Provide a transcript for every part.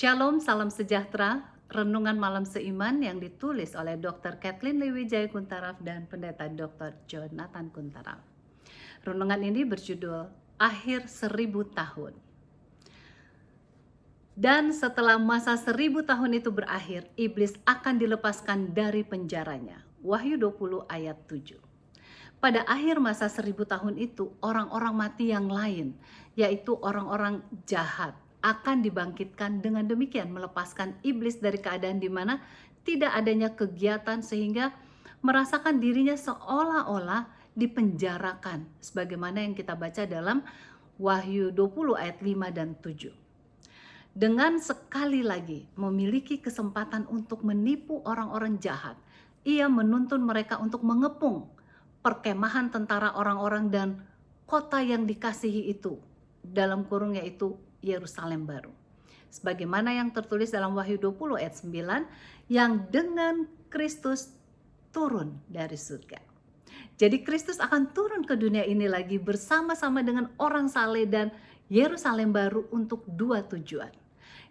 Shalom, salam sejahtera. Renungan malam seiman yang ditulis oleh Dr. Kathleen Lewijaya Kuntaraf dan Pendeta Dr. Jonathan Kuntaraf. Renungan ini berjudul Akhir 1000 Tahun. Dan setelah masa 1000 tahun itu berakhir, iblis akan dilepaskan dari penjaranya. Wahyu 20 ayat 7. Pada akhir masa 1000 tahun itu, orang-orang mati yang lain, yaitu orang-orang jahat, akan dibangkitkan, dengan demikian melepaskan iblis dari keadaan di mana tidak adanya kegiatan sehingga merasakan dirinya seolah-olah dipenjarakan, sebagaimana yang kita baca dalam Wahyu 20 ayat 5 dan 7. Dengan sekali lagi memiliki kesempatan untuk menipu orang-orang jahat, ia menuntun mereka untuk mengepung perkemahan tentara orang-orang dan kota yang dikasihi itu, dalam kurung yaitu Yerusalem baru. Sebagaimana yang tertulis dalam Wahyu 20 ayat 9, yang dengan Kristus turun dari surga. Jadi Kristus akan turun ke dunia ini lagi bersama-sama dengan orang saleh dan Yerusalem baru untuk dua tujuan.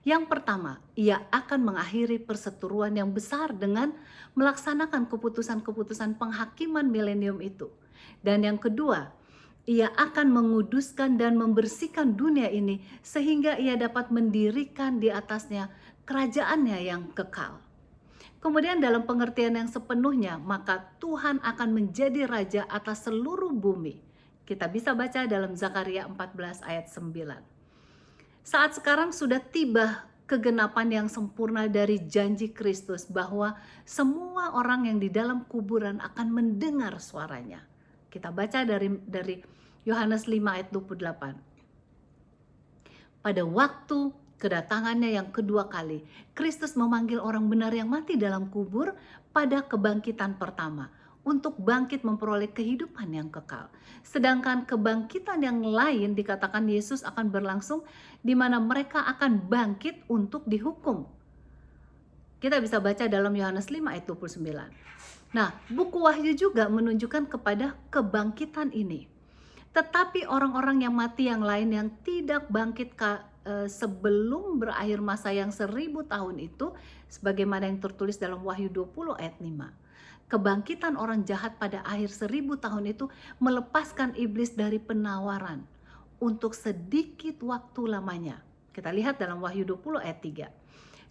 Yang pertama, ia akan mengakhiri perseteruan yang besar dengan melaksanakan keputusan-keputusan penghakiman milenium itu. Dan yang kedua, ia akan menguduskan dan membersihkan dunia ini sehingga ia dapat mendirikan di atasnya kerajaannya yang kekal. Kemudian dalam pengertian yang sepenuhnya, maka Tuhan akan menjadi raja atas seluruh bumi. Kita bisa baca dalam Zakaria 14 ayat 9. Saat sekarang sudah tiba kegenapan yang sempurna dari janji Kristus bahwa semua orang yang di dalam kuburan akan mendengar suaranya. Kita baca dari Yohanes 5 ayat 28. Pada waktu kedatangannya yang kedua kali, Kristus memanggil orang benar yang mati dalam kubur pada kebangkitan pertama untuk bangkit memperoleh kehidupan yang kekal. Sedangkan kebangkitan yang lain dikatakan Yesus akan berlangsung di mana mereka akan bangkit untuk dihukum. Kita bisa baca dalam Yohanes 5 ayat 29. Nah, buku Wahyu juga menunjukkan kepada kebangkitan ini. Tetapi orang-orang yang mati yang lain yang tidak bangkit sebelum berakhir masa yang 1000 tahun itu, sebagaimana yang tertulis dalam Wahyu 20 ayat 5. Kebangkitan orang jahat pada akhir 1000 tahun itu melepaskan iblis dari penawaran untuk sedikit waktu lamanya. Kita lihat dalam Wahyu 20 ayat 3.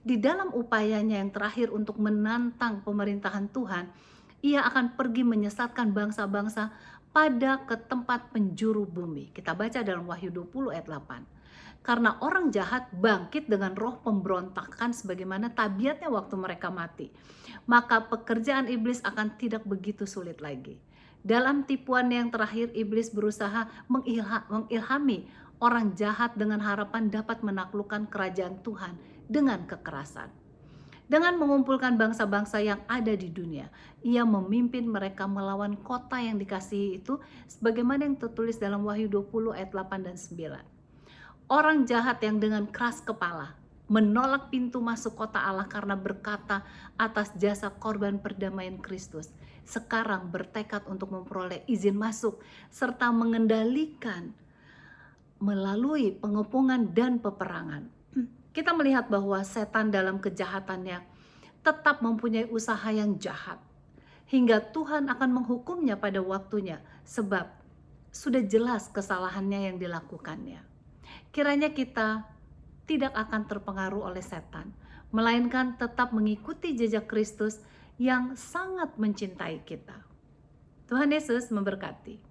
Di dalam upayanya yang terakhir untuk menantang pemerintahan Tuhan, ia akan pergi menyesatkan bangsa-bangsa pada ke tempat penjuru bumi. Kita baca dalam Wahyu 20 ayat 8. Karena orang jahat bangkit dengan roh pemberontakan sebagaimana tabiatnya waktu mereka mati, maka pekerjaan iblis akan tidak begitu sulit lagi. Dalam tipuan yang terakhir, iblis berusaha mengilhami orang jahat dengan harapan dapat menaklukkan kerajaan Tuhan dengan kekerasan. Dengan mengumpulkan bangsa-bangsa yang ada di dunia, ia memimpin mereka melawan kota yang dikasihi itu, sebagaimana yang tertulis dalam Wahyu 20 ayat 8 dan 9. Orang jahat yang dengan keras kepala menolak pintu masuk kota Allah karena berkata atas jasa korban perdamaian Kristus, sekarang bertekad untuk memperoleh izin masuk serta mengendalikan melalui pengepungan dan peperangan. Kita melihat bahwa setan dalam kejahatannya tetap mempunyai usaha yang jahat, hingga Tuhan akan menghukumnya pada waktunya, sebab sudah jelas kesalahannya yang dilakukannya. Kiranya kita tidak akan terpengaruh oleh setan, melainkan tetap mengikuti jejak Kristus yang sangat mencintai kita. Tuhan Yesus memberkati.